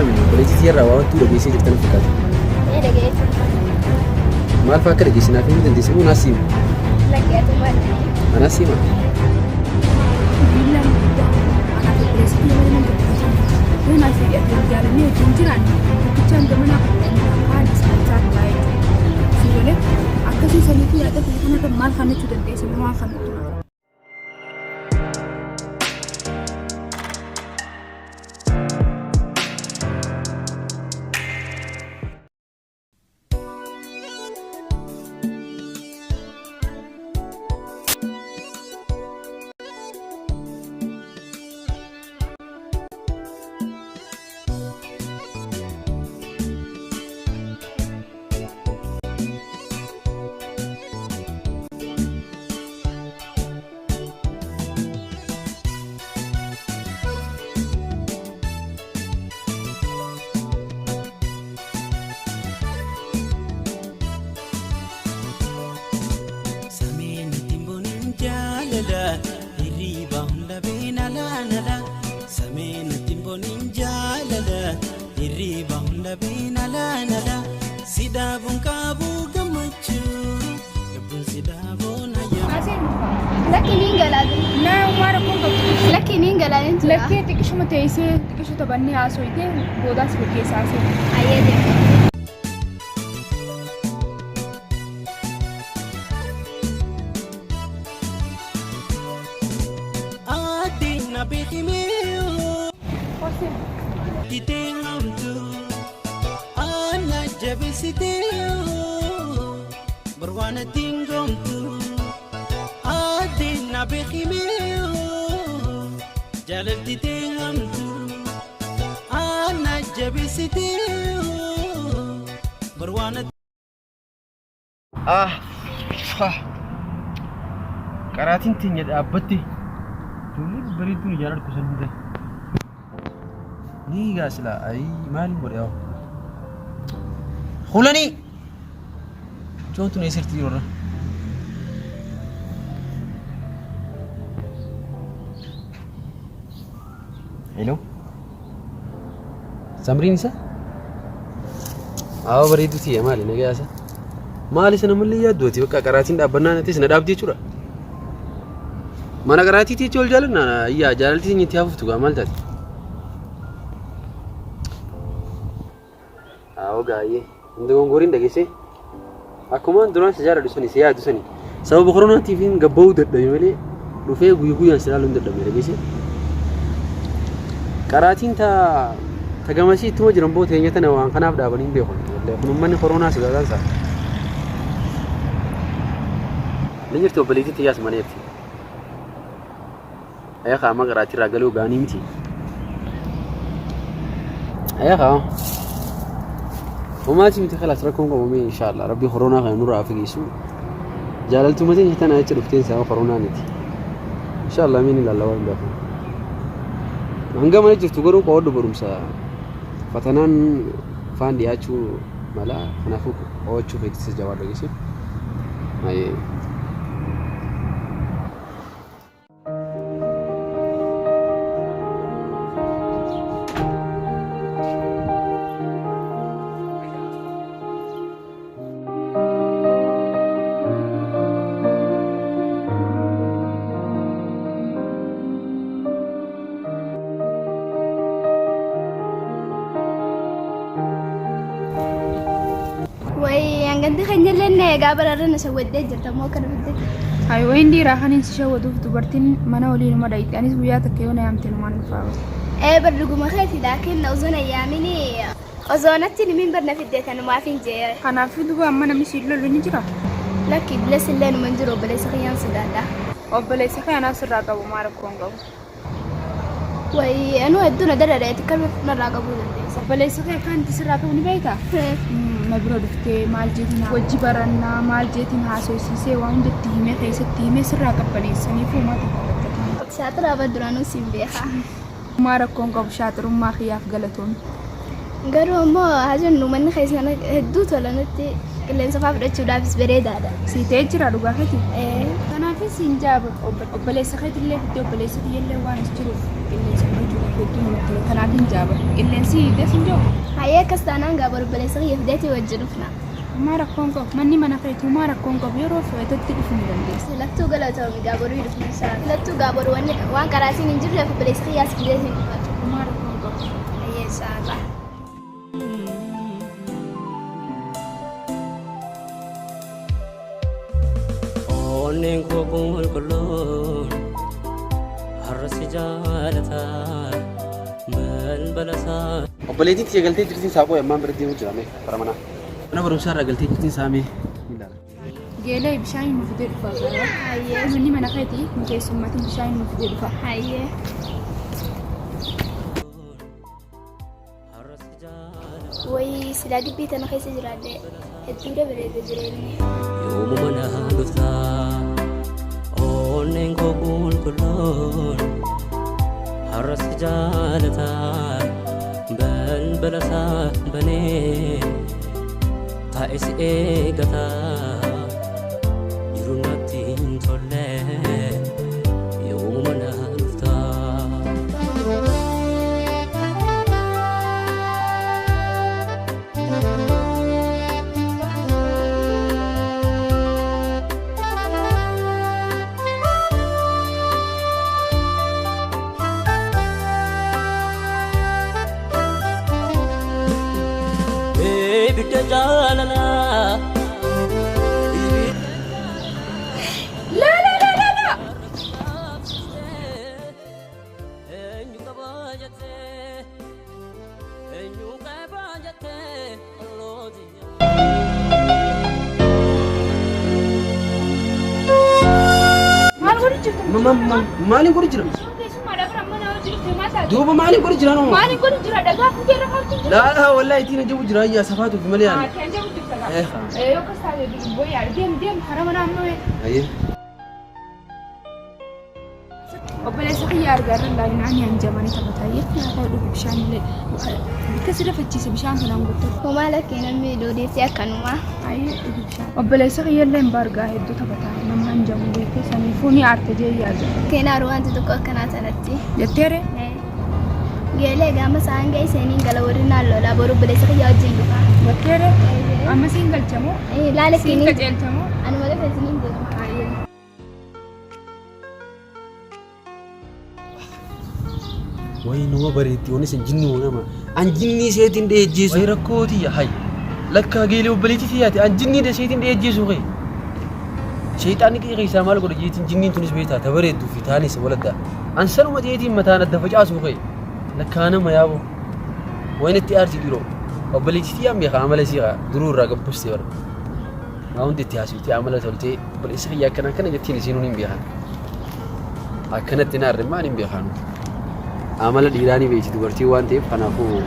من بليتي تيرا وانتو لجيسي جبتنا فكات إيه لقيت ما الفاكر جيسنا في مدن تسمو ناسيم لقيت مرة أنا سيما bilang anak presiden yang dengan hasil yang jalannya janjiran kecam teman aku ada sangat baik sehingga aku sih selalu ada karena teman kan itu dan semua kan itu لكن تكشف متيسة تكشف تبني عصويته بوداس بكيس عصي أيدي أدينا بخميو تتنغمتو أنا جبستيو بروانا تنغمتو أدينا بخميو جلالتي تنغمتو أنا جبستيو بروانا قراتين تنيد أبتي تولي بريدون يارد كسن ده ني غاسلا أي مالي برياو خلاني شو توني سرتي ورا هلو سامرين سا أو بريدو تي مالي نجاسة مالي سنملي يا دوتي بكا قراتين دابنا نتيس ندابتي شورا mana garati ti chol jalna iya jalti ni tiafu tu gamal tadi aw gaye ndongo ngorin dage se akuma duran sejara dusani se ya dusani sababu corona tv gabaw dadda yele du fe guyu guyan salalun dadda me dage se qaratin ta tagamasi tuma jiran bote yata na wan kana da banin be hon wallahi kun man corona su ga sa linirto baliti tiyas maneti يا أخي ما قرأت رجلو غاني متي يا أخي وما تيجي خلاص ركون قومي إن شاء الله ربي كورونا غير نور عافية يسوع جاللتو متين هتنا أيش رفتين سوا كورونا نتي إن شاء الله مين إلا الله وين بكون هنگا ما نجت تقولون قواد برومسا فتنان فان دياچو مالا خنافو قواد شو فيك تسجوار لقيسي أيه عندي خنجر لنا قابل رنا سويت دجر تمو كان بدك هاي وين دي راح ننسى ودوف دبرتين ما نولي ما دايت أنا زوجاتك يونا يامتين ما نفعل إيه برجو ما خايف لكن أظن أيامني أظنتني من برنا في الديت أنا ما في جير أنا في دبا أما أنا مسير له نجرا لكن بلس اللي نمنجرو بلس خيان سدادا أو بلس خيان أسرع أبو مارك كونغو وي أنا هدونا درا يتكلم نرا قبول بلس خيان كان تسرع أبو نبيتا نبرو دفتي مال جيتنا وجي برنا مال جيتنا هاسوسيسي وان دتيمه خيستيمه سرا قبلي سنيفو ما تقبلت شاطر أبدرانو سيمبيها مارك كونغو شاطر ما خياف غلطون قالوا ما هاجن نو من خيسنا هدوت ولا نتي اللي نصفى فرتشو دابس بريدا هذا سيتاجر دوغا خيتي ايه انا في سنجاب وبليس خيت اللي بدو بليس اللي وانا اشتري اللي سمجوا الدنيا مثلا كان عندي جابه إلا نسي ده سنجو هيا كستانان قابر بلسغي يفداتي وجلفنا ما ركونكو ماني ما نفيت ما ركونكو بيروح تتلفني بندس لاتو غلطو قابر يدفنا ان شاء الله لاتو قابر وان كراسي نجر في بلسغي ياسفداتي ما ركونكو هيا ان شاء الله onneen koo qulqulluun har'asi jaalataa balbalasaa. Obboleettiin kiyya galtee jirtiin saaqoo yammaan bira deemuu jira mee bara manaa. Mana barumsaa irraa galtee jirtiin saamee. geelee bishaan nu fidee dhufa gara هيا manni mana keetii nu keessummaatti bishaan nu fidee dhufa هيا وي سلاقي بيت انا خيس جرادة الدورة بريد جريني yoomuma naa dhuftaa onneen koo qulqulluun har'asi jaalataa balbalasaa banee taa'ee si eeggataa jiru natti hin tolle yoomuma naa dhuftaa. Bidda jaalala لا لا لا لا لا eenyu qabaa jettee eenyu qabaa jettee olootiya. maal godhu jirtu Maaliin godhu jira? keessummaa dabra mana hojii dhufte mataa Duuba maaliin godhu jira noo? maaliin godhu jira dhagaa fuutee rafaa jirtu Laa wallaahi ittiin ajabu jira ayyaa safaatu fi malee yaani. kan jabu jirta yoo kastaa booyaa deem hara mana amma Ayyee. obboleessa kiyyaa argaarra laayinaan yaan jamanii taphataa yeroo nyaata dhugu bishaan illee bakka si dafachiise bishaan kanaan guuttatu وما لك نمي دودي سيكنوا ayyee dhugu bishaan obboleessa kiyyaa illee hin bargaa hedduu taphataa namaan jamu beekee saniifuu ni aarte jee yaada كينا روان تدقوا كنا تنتي jetteere geelee gaama saan ga'e seeniin gala warreen naalloo laaboruu bileessa kiyyaa wajjin dhufa. jetteere amma siin galchamoo Laala siin keenii qajeelchamoo ani malee feesiniin jedhama. Wayi nama bareetti onis jinni nama an jinni seetiin dheejjeessu. Wayi rakkooti hay lakkaa geelee obboleettii siyaati an jinni seetiin dheejjeessu kee. Sheexaanni qiiqiisaa maal godha jeetiin jinniin tunis beektaa tabareedduu fi taanis waladdaa an sanuma jeetiin mataan adda facaasu kee lakkaa nama yaabo wayin itti aarsi dhiroo obboleettii siyaan beekaa amala siiqaa duruu irraa gabbustee bara maa hundi itti haasiftii amala toltee obboleessa kiyyaa akkana jettiin isiinuun hin beekan akkanatti naarre maan hin beekan amala dhiiraanii beekti dubartii waan ta'eef kanaafuu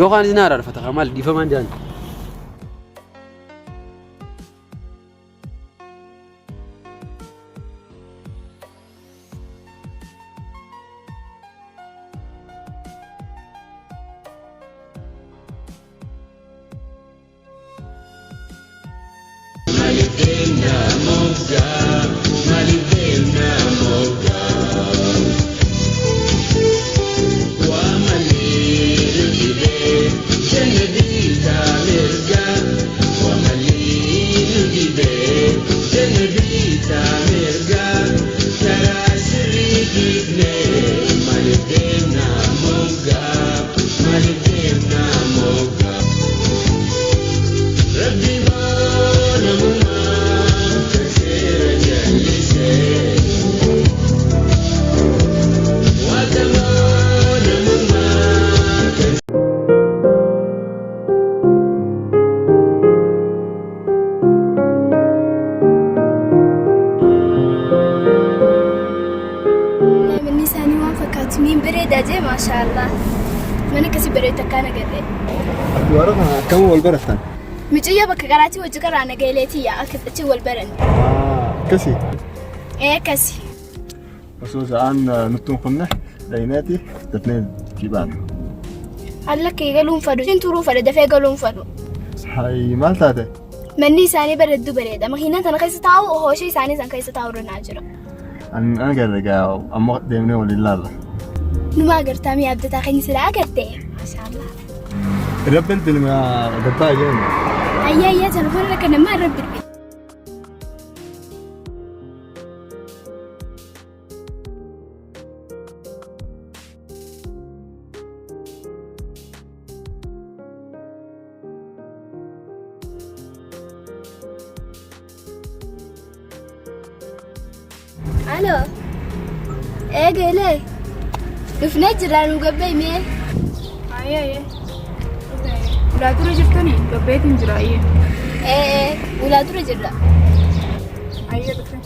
yookaan isin araarfata kamaal dhiifamaan jaan. Daje masyaallah. Mana kasi berita kana gede. Warra kamu wal baratan. Miciya bakka garaati wajji garaana galeeti ya akkachi wal baran. Kasi. Kasi. Wasuusa aan nutun qunna daynati tatneen kibaan. Alla kee galuun fadu sin turuu fadu dafee galuun fadu. Hay maal taate? Manni isaanii bareeddu bareeda. Makiinaan tana keessa taa'u hooshee isaanii san keessa taa'u irra jira. An gargaara amma deemnee waliin laalla. نما قرتامي أبدا تاخيني سلا قرتي ما شاء الله. رب الفيلم يا دبا جاي. أي تلفون لك أنا ما رب البيت. الو ايه قولي دفنا جيران وقبي مين Ayee. Ulaa tura jirtanii gabbeetiin jira ayee. ايه ولا ترى جرا Ayee dhufe.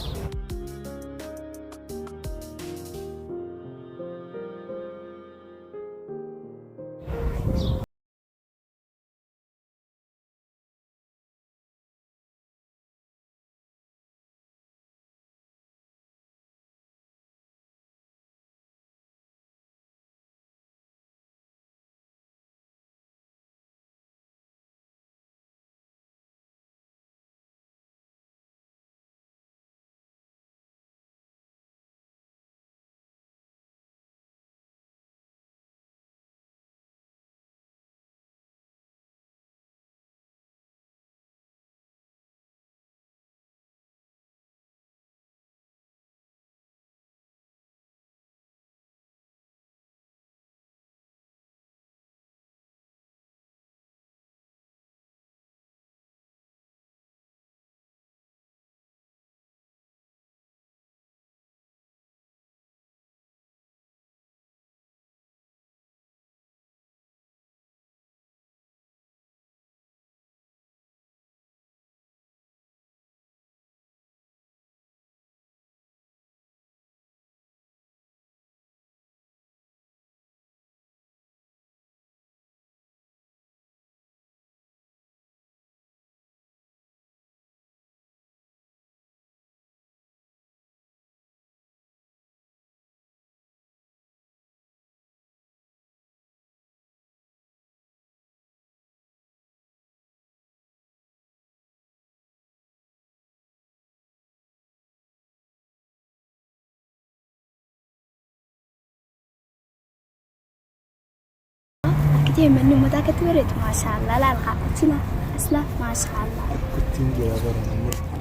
كتير مني متاكد ورد ما شاء الله لا الخاتمة أسلاف ما شاء الله. كنت يا برا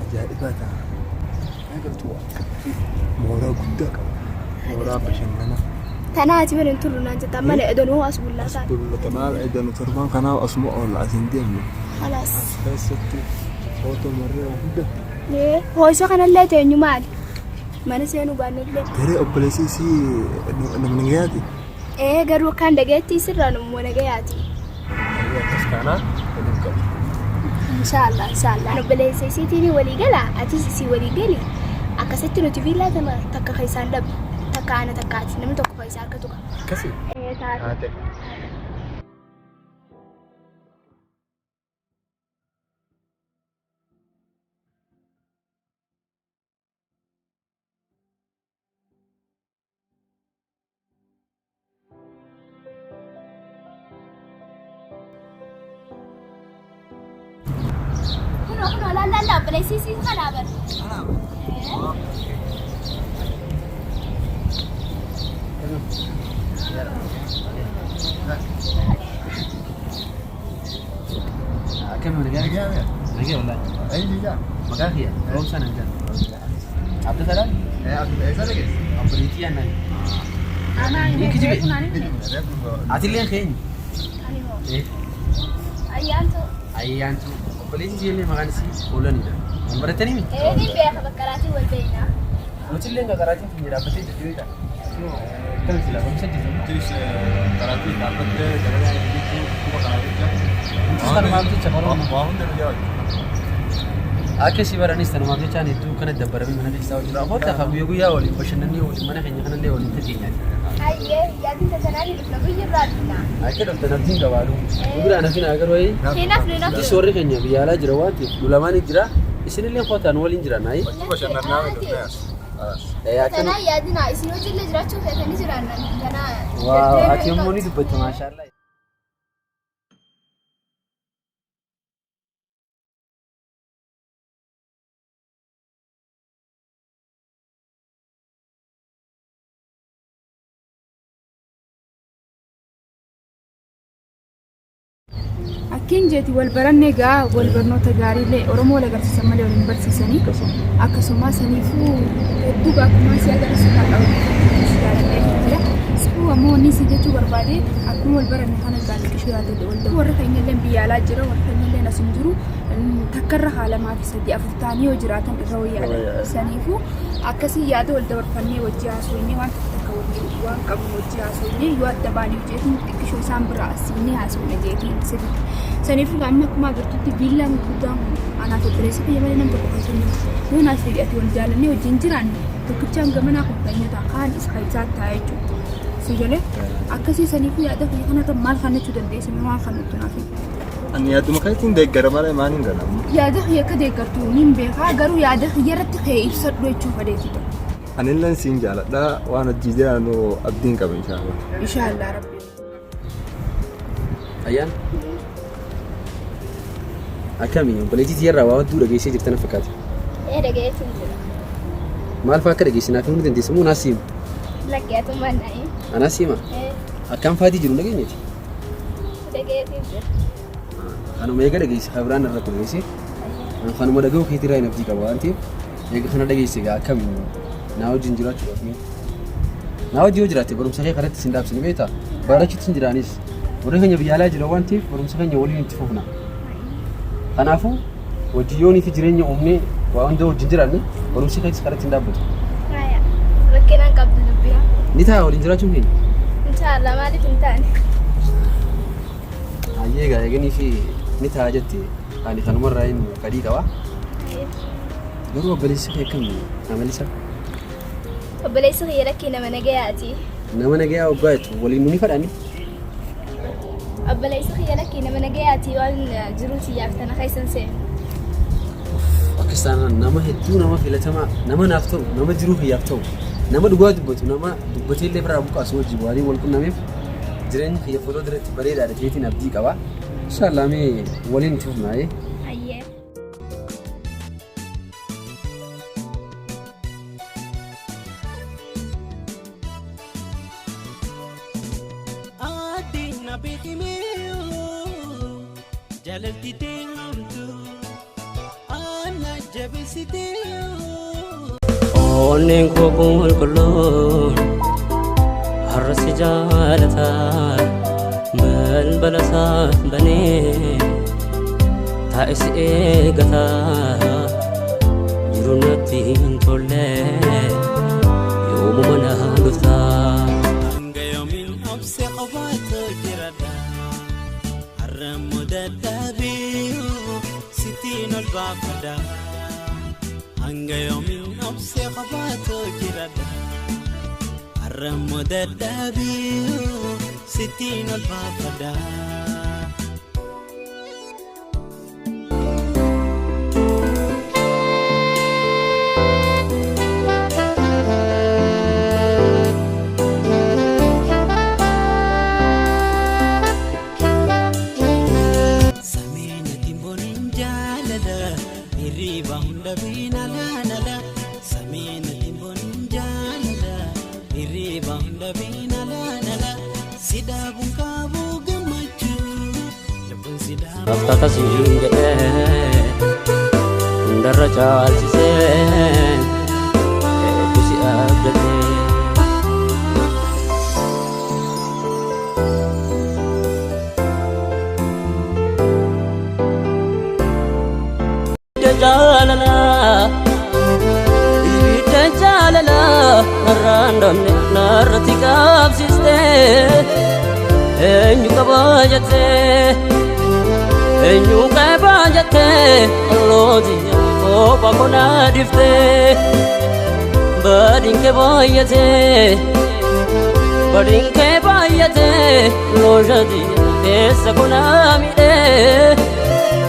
عجائبات. أنا قلت مورا قدك مورا بشننا. تناتي من انتو نانجا تمام إدون هو أسبوع الله تعالى. كل تمام إذا نتربان كنا أسمع العزين ديالنا. خلاص. بس أوتو مرة واحدة. ليه هو سكان اللي تاني مال ما نسينو بان اللي. ترى أبليسي سي نمن جاتي. إيه قالوا كان دقيتي سرنا مو نجياتي. بس كنا إن شاء الله إن شاء الله. أنا بلي سيسيتيني ولي قلا أتيسي ولي قلي. أكاسيتي نتفي لا تما تكا خيسان دب تكا أنا تكاتي نمن تكو خيسان كتوكا. كسي. إيه تعال. هنا لا بلي سيسي خرابر. كم من رجال والله أي جا مكاخية روم سنة جان عبد السلام عبد السلام أبريتي أنا Anaa Ini kecil, reefu nani? أتيلين خين إيه أيانتو. أيانتو أبريتي جيلي مكان سي كولاني ده أمبرتني مين إيه دي بيها بكراتي والبينا. وتيلين كقراتي في جرا بتي جديدة كم سلا كم سنتي تريس كراتي كابت جرا يجي كوبا كراتي أصلا ما بتي تشمرون ما هم ده Akka si barani sana maaf jechaan hedduu kana dabbarame mana keessaa hojii raafuu ta'a guyyaa guyyaa waliin bashannanee waliin mana keenya kanallee waliin tajaajila. Ayyee yaadni tajaajila dhufna guyyaa irraa Akka dhuftan abdiin qabaadhu. Gurguraan hafin agar wayii. dhufna. Soorri keenya biyya alaa jira waan ta'eef lulamaan jira. Isinillee kootaan waliin jira naayi. Tanaa yaadina isin hojiillee jiraachuu feetanii jiraannan tanaa. Waa ati immoo ni dubbatta maashaallah. Akkin jeeti wal barannee gaa wal barnoota gaariilee Oromoo lagarsiisan malee waliin barsiisanii akkasuma saniifuu hedduu akkuma si agarsiisaa qabu. Sifuu ammoo inni si jechuu barbaade akkuma wal baranne kana gaazexishuu yaadate wal warra keenya illee biyya alaa jira warra keenya illee as hin jiru takkarra haala maatii sadii afur ta'anii yoo jiraatan irra wayyaadha. Saniifuu akkasii yaada wal dabarfannee wajji haasofnee waan waan qabu wajji haasofnee yoo adda baanii jeetiin xiqqishoo isaan biraa asiinee haasofne jeetiin sirriitti. Saniifuu amma akkuma agartuutti viillaan guddaan anaaf obboleessa kiyya malee nam tokko fayyadamu yoo naaf fedhate wal jaalannee wajjin jiraanne tokkichaan gamanaa kompanyoota kaan isa isaa ta'a jechuudha. Sigalee akkasii saniifuu yaada kiyya kanarra maal kannachuu dandeessa maal kannattu naaf. Ani yaaduma kaitiin deeggara malee maal hin galamu. Yaada kiyya akka deeggartu niin beekaa garuu yaada kiyya irratti ka'ee ibsadhu jechuuf adeemsita. Ani illee siin jaaladha waan hojii jiraannu abdiin qaba inshaallah. Inshaallah rabbi. Ayyaan. Akkami obboleettii tiyarraa waa hedduu dhageessee jirtan fakkaata. Dhageessin jira. Maal fa'aa akka dhageessinaaf himuu dandeessu moo naas himu? Laggeetummaa na'ee. Anaas hima? Akkam fa'aatii jiru dhageenyeeti? Dhageessin jira. Kanuma eega dhageesse kabiraan irra dhageesse. Kanuma dhaga'uu keetirraa hin abdii qaba waan ta'eef eega kana dhageesse egaa akkami naa wajjin jiraachuudhaaf naa wajjin yoo jiraatte barumsa kee karatti sin dhaabsini beektaa? Barachuutti hin jiraanis warri keenya biyya alaa jira waan ta'eef barumsa keenya waliin itti fufna. Kanaafuu wajjiyyoonii fi jireenya uumnee waa hunda wajjin jiraanne barumsi keessa karatti hin dhaabbatu. Rakkinaan qabdu dubbii. Ni ta'a waliin jiraachuun keenya. Inshaallah maaliif hin taane? Ayyee egaa eeganii fi ni ta'a jette ani kanumarraa hin fedhii qaba. Garuu obboleessi kee akkam amalisa? Obboleessi kiyya rakkii nama nagayaati. Nama nagayaa waggaa jettu waliin nuni fadhani? Obboleessi kiyya rakkii nama nagayaati waan jiruuti yaaftana keessan seenu. Akkasaan nama hedduu nama filatamaa nama naaf ta'u nama jiruu hiyyaaf ta'u nama dhugaa dubbatu nama dubbatee illee biraa buqaasu wajjin waliin wal qunnameef jireenya kiyya footoo duratti bareedaadha jeetiin abdii qaba. Inshaallah mee waliin itti fufnaa. Ayyee. Adina bekimeu jalalti deemtu ana jabesiteu. Onneen koo qulqulluun har'a si jaalataa balbala isaa banee taa'e si eegataa jiru natti hin tolle yoomuma na dhuftaa. Hanga yoomiin obse qofaatu jiradha har'a mudadhaabee sitiin ol baafadha. Hanga yoomiin obse qofaatu jiradha har'a mudadhaabee sitiin ol baafadha. Aftata siin jedhee hundarra caalchisee hedduu si abdatee. Ibidda jaalala narraan dhabne narratti qabsiistee eenyu qabaa jettee. Eenyu qabaa jettee allooti kopha konaa dhiftee badin kee baay'atee loojati keessa konaa miidhee.